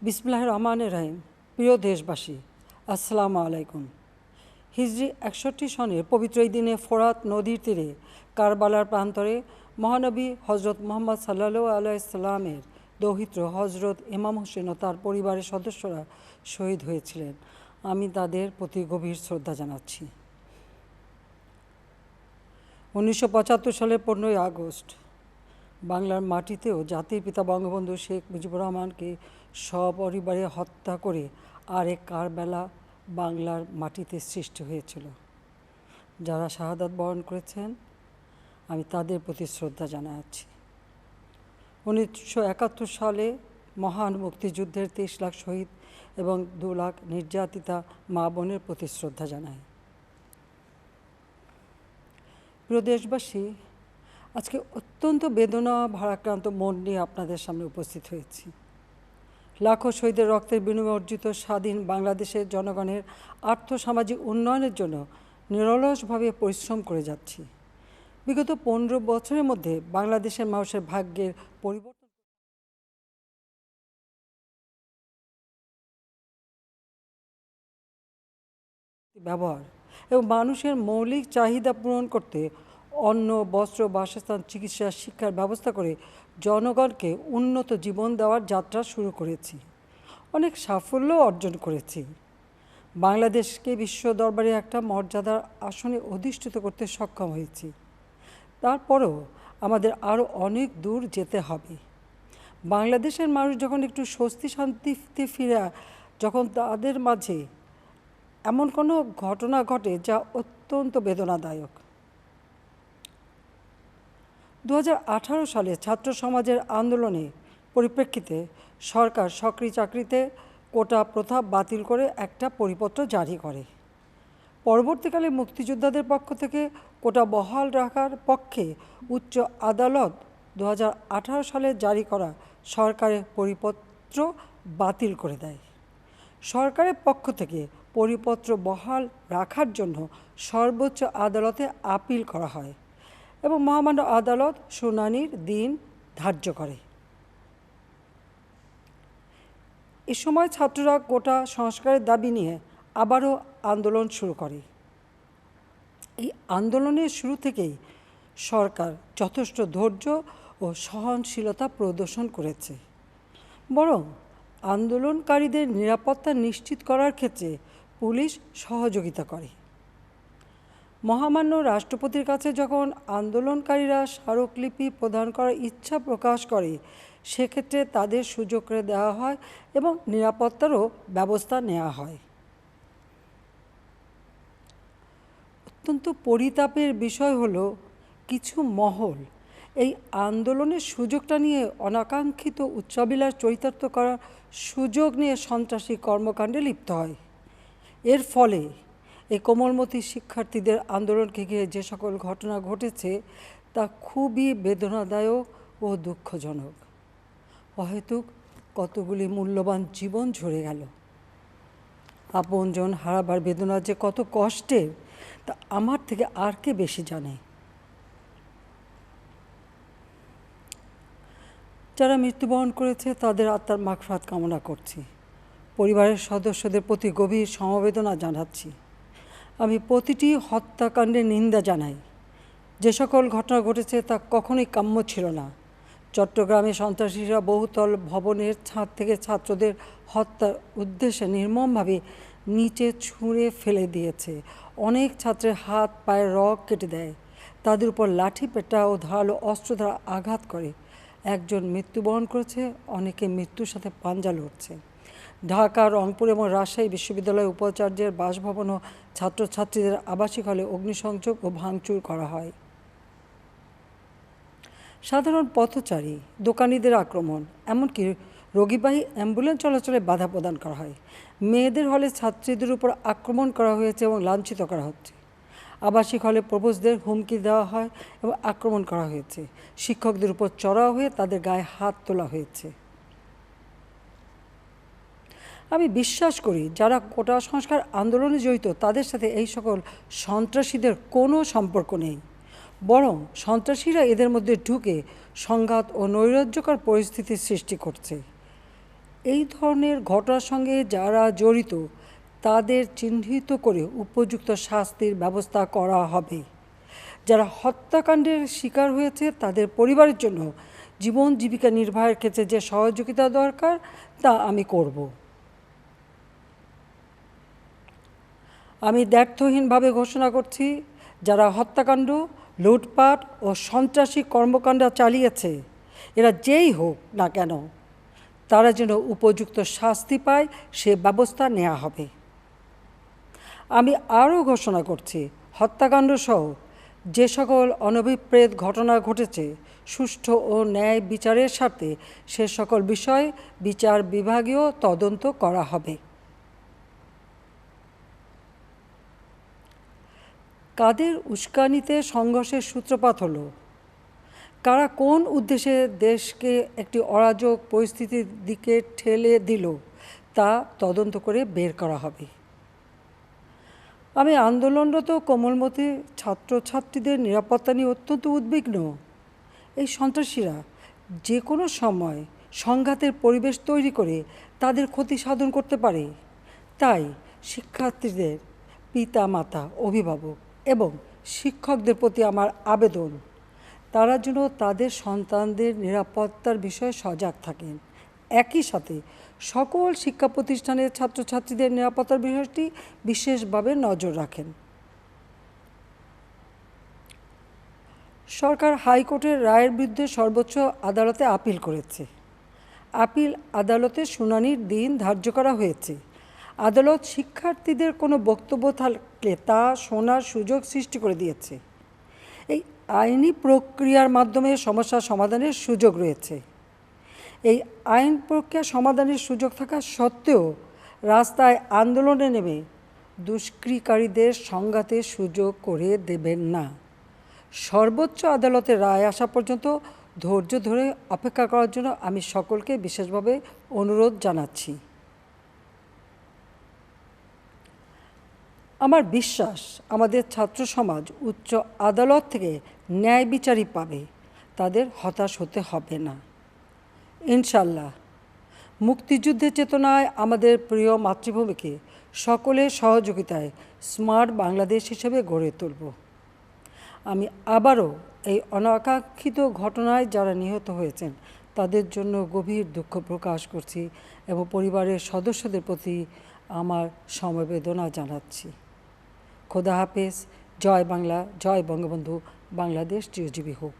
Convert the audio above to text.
বিসমিল্লাহির রহমানির রহিম। প্রিয় দেশবাসী, আসসালামু আলাইকুম। হিজরি 61 সনের পবিত্র এই দিনে ফোরাত নদীর তীরে কারবালার প্রান্তরে মহানবী হজরত মুহাম্মদ সাল্লাল্লাহু আলাইহি সাল্লামের দৌহিত্র হজরত ইমাম হোসেন ও তার পরিবারের সদস্যরা শহীদ হয়েছিলেন। আমি তাদের প্রতি গভীর শ্রদ্ধা জানাচ্ছি। 1975 সালের 15ই আগস্ট বাংলার মাটিতেও জাতির পিতা বঙ্গবন্ধু শেখ মুজিবুর রহমানকে সপরিবারে হত্যা করে আরেক কারবালা বাংলার মাটিতে সৃষ্টি হয়েছিল। যারা শাহাদাত বরণ করেছেন, আমি তাদের প্রতি শ্রদ্ধা জানাচ্ছি। 1971 সালে মহান মুক্তিযুদ্ধের 23 লাখ শহীদ এবং 2 লাখ নির্যাতিতা মা বোনের প্রতি শ্রদ্ধা জানাই। প্রিয় দেশবাসী, আজকে অত্যন্ত বেদনা ভারাক্রান্ত মন নিয়ে আপনাদের সামনে উপস্থিত হয়েছি। লাখো শহীদের রক্তের বিনিময়ে অর্জিত স্বাধীন বাংলাদেশের জনগণের আর্থসামাজিক উন্নয়নের জন্য নিরলসভাবে পরিশ্রম করে যাচ্ছি। বিগত 15 বছরের মধ্যে বাংলাদেশের মানুষের ভাগ্যের পরিবর্তন ব্যবহার এবং মানুষের মৌলিক চাহিদা পূরণ করতে অন্ন, বস্ত্র, বাসস্থান, চিকিৎসা, শিক্ষার ব্যবস্থা করে জনগণকে উন্নত জীবন দেওয়ার যাত্রা শুরু করেছি। অনেক সাফল্য অর্জন করেছি। বাংলাদেশকে বিশ্ব দরবারে একটা মর্যাদার আসনে অধিষ্ঠিত করতে সক্ষম হয়েছি। তারপরেও আমাদের আরও অনেক দূর যেতে হবে। বাংলাদেশের মানুষ যখন একটু স্বস্তি শান্তিতে ফিরে, যখন তাদের মাঝে এমন কোনো ঘটনা ঘটে যা অত্যন্ত বেদনাদায়ক। 2018 সালে ছাত্র সমাজের আন্দোলনে পরিপ্রেক্ষিতে সরকার সরকারি চাকরিতে কোটা প্রথা বাতিল করে একটা পরিপত্র জারি করে। পরবর্তীকালে মুক্তিযোদ্ধাদের পক্ষ থেকে কোটা বহাল রাখার পক্ষে উচ্চ আদালত 2018 সালে জারি করা সরকারের পরিপত্র বাতিল করে দেয়। সরকারের পক্ষ থেকে পরিপত্র বহাল রাখার জন্য সর্বোচ্চ আদালতে আপিল করা হয় এবং মহামান্য আদালত শুনানির দিন ধার্য করে। এ সময় ছাত্ররা কোটা সংস্কারের দাবি নিয়ে আবারও আন্দোলন শুরু করে। এই আন্দোলনের শুরু থেকেই সরকার যথেষ্ট ধৈর্য ও সহনশীলতা প্রদর্শন করেছে, বরং আন্দোলনকারীদের নিরাপত্তা নিশ্চিত করার ক্ষেত্রে পুলিশ সহযোগিতা করে। মহামান্য রাষ্ট্রপতির কাছে যখন আন্দোলনকারীরা স্মারকলিপি প্রদান করার ইচ্ছা প্রকাশ করে, সেক্ষেত্রে তাদের সুযোগ করে দেওয়া হয় এবং নিরাপত্তারও ব্যবস্থা নেওয়া হয়। অত্যন্ত পরিতাপের বিষয় হলো, কিছু মহল এই আন্দোলনের সুযোগটা নিয়ে অনাকাঙ্ক্ষিত উচ্চাবিলাস চরিতার্থ করার সুযোগ নিয়ে সন্ত্রাসী কর্মকাণ্ডে লিপ্ত হয়। এর ফলে এই কোমলমতি শিক্ষার্থীদের আন্দোলনকে ঘিরে যে সকল ঘটনা ঘটেছে তা খুবই বেদনাদায়ক ও দুঃখজনক। অহেতুক কতগুলি মূল্যবান জীবন ঝরে গেল। আপনজন হারাবার বেদনা যে কত কষ্টের তা আমার থেকে আর কে বেশি জানে। যারা মৃত্যুবরণ করেছে তাদের আত্মার মাগফিরাত কামনা করছি। পরিবারের সদস্যদের প্রতি গভীর সমবেদনা জানাচ্ছি। আমি প্রতিটি হত্যাকাণ্ডের নিন্দা জানাই। যে সকল ঘটনা ঘটেছে তা কখনোই কাম্য ছিল না। চট্টগ্রামে সন্ত্রাসীরা বহুতল ভবনের ছাদ থেকে ছাত্রদের হত্যার উদ্দেশ্যে নির্মমভাবে নিচে ছুঁড়ে ফেলে দিয়েছে। অনেক ছাত্রের হাত পায়ের রগ কেটে দেয়, তাদের উপর লাঠি পেটা ও ধারালো অস্ত্র দ্বারা আঘাত করে। একজন মৃত্যুবরণ করেছে, অনেকে মৃত্যুর সাথে পাঞ্জা লড়ছে। ঢাকা, রংপুর এবং রাজশাহী বিশ্ববিদ্যালয়ের উপাচার্যের বাসভবন ও ছাত্রছাত্রীদের আবাসিক হলে অগ্নিসংযোগ ও ভাঙচুর করা হয়। সাধারণ পথচারী, দোকানিদের আক্রমণ, এমনকি রোগীবাহী অ্যাম্বুলেন্স চলাচলে বাধা প্রদান করা হয়। মেয়েদের হলে ছাত্রীদের উপর আক্রমণ করা হয়েছে এবং লাঞ্ছিত করা হচ্ছে। আবাসিক হলে প্রবোজদের হুমকি দেওয়া হয় এবং আক্রমণ করা হয়েছে। শিক্ষকদের উপর চড়াও হয়ে তাদের গায়ে হাত তোলা হয়েছে। আমি বিশ্বাস করি, যারা কোটা সংস্কার আন্দোলনে জড়িত তাদের সাথে এই সকল সন্ত্রাসীদের কোনো সম্পর্ক নেই, বরং সন্ত্রাসীরা এদের মধ্যে ঢুকে সংঘাত ও নৈরাজ্যকর পরিস্থিতির সৃষ্টি করছে। এই ধরনের ঘটনার সঙ্গে যারা জড়িত তাদের চিহ্নিত করে উপযুক্ত শাস্তির ব্যবস্থা করা হবে। যারা হত্যাকাণ্ডের শিকার হয়েছে তাদের পরিবারের জন্য জীবন জীবিকা নির্বাহের ক্ষেত্রে যে সহযোগিতা দরকার তা আমি করব। আমি দ্ব্যর্থহীনভাবে ঘোষণা করছি, যারা হত্যাকাণ্ড, লুটপাট ও সন্ত্রাসী কর্মকাণ্ড চালিয়েছে, এরা যেই হোক না কেন, তারা যেন উপযুক্ত শাস্তি পায় সে ব্যবস্থা নেওয়া হবে। আমি আরও ঘোষণা করছি, হত্যাকাণ্ড সহ যে সকল অনভিপ্রেত ঘটনা ঘটেছে সুষ্ঠু ও ন্যায় বিচারের স্বার্থে সে সকল বিষয় বিচার বিভাগীয় তদন্ত করা হবে। কাদের উস্কানিতে সংঘর্ষের সূত্রপাত হলো, কারা কোন উদ্দেশ্যে দেশকে একটি অরাজক পরিস্থিতির দিকে ঠেলে দিল তা তদন্ত করে বের করা হবে। আমি আন্দোলনরত কোমলমতি ছাত্রছাত্রীদের নিরাপত্তা নিয়ে অত্যন্ত উদ্বিগ্ন। এই সন্ত্রাসীরা যে কোনো সময় সংঘাতের পরিবেশ তৈরি করে তাদের ক্ষতি সাধন করতে পারে। তাই শিক্ষার্থীদের পিতামাতা, অভিভাবক এবং শিক্ষকদের প্রতি আমার আবেদন, তারা যেন তাদের সন্তানদের নিরাপত্তার বিষয়ে সজাগ থাকেন। একই সাথে সকল শিক্ষা প্রতিষ্ঠানের ছাত্রছাত্রীদের নিরাপত্তার বিষয়টি বিশেষভাবে নজর রাখেন। সরকার হাইকোর্টের রায়ের বিরুদ্ধে সর্বোচ্চ আদালতে আপিল করেছে। আপিল আদালতে শুনানির দিন ধার্য করা হয়েছে। আদালত শিক্ষার্থীদের কোনো বক্তব্য থাকলে তা শোনার সুযোগ সৃষ্টি করে দিয়েছে। এই আইনি প্রক্রিয়ার মাধ্যমে সমস্যা সমাধানের সুযোগ রয়েছে। এই আইন প্রক্রিয়া সমাধানের সুযোগ থাকা সত্ত্বেও রাস্তায় আন্দোলনে নেমে দুষ্কৃতিকারীদের সংঘাতের সুযোগ করে দেবেন না। সর্বোচ্চ আদালতের রায় আসা পর্যন্ত ধৈর্য ধরে অপেক্ষা করার জন্য আমি সকলকে বিশেষভাবে অনুরোধ জানাচ্ছি। আমার বিশ্বাস, আমাদের ছাত্র সমাজ উচ্চ আদালত থেকে ন্যায় বিচারই পাবে, তাদের হতাশ হতে হবে না। ইনশাল্লাহ মুক্তিযুদ্ধের চেতনায় আমাদের প্রিয় মাতৃভূমিকে সকলের সহযোগিতায় স্মার্ট বাংলাদেশ হিসেবে গড়ে তুলব। আমি আবারও এই অনাকাঙ্ক্ষিত ঘটনায় যারা নিহত হয়েছেন তাদের জন্য গভীর দুঃখ প্রকাশ করছি এবং পরিবারের সদস্যদের প্রতি আমার সমবেদনা জানাচ্ছি। খোদা হাফেজ। জয় বাংলা, জয় বঙ্গবন্ধু, বাংলাদেশ চিরজীবী হোক।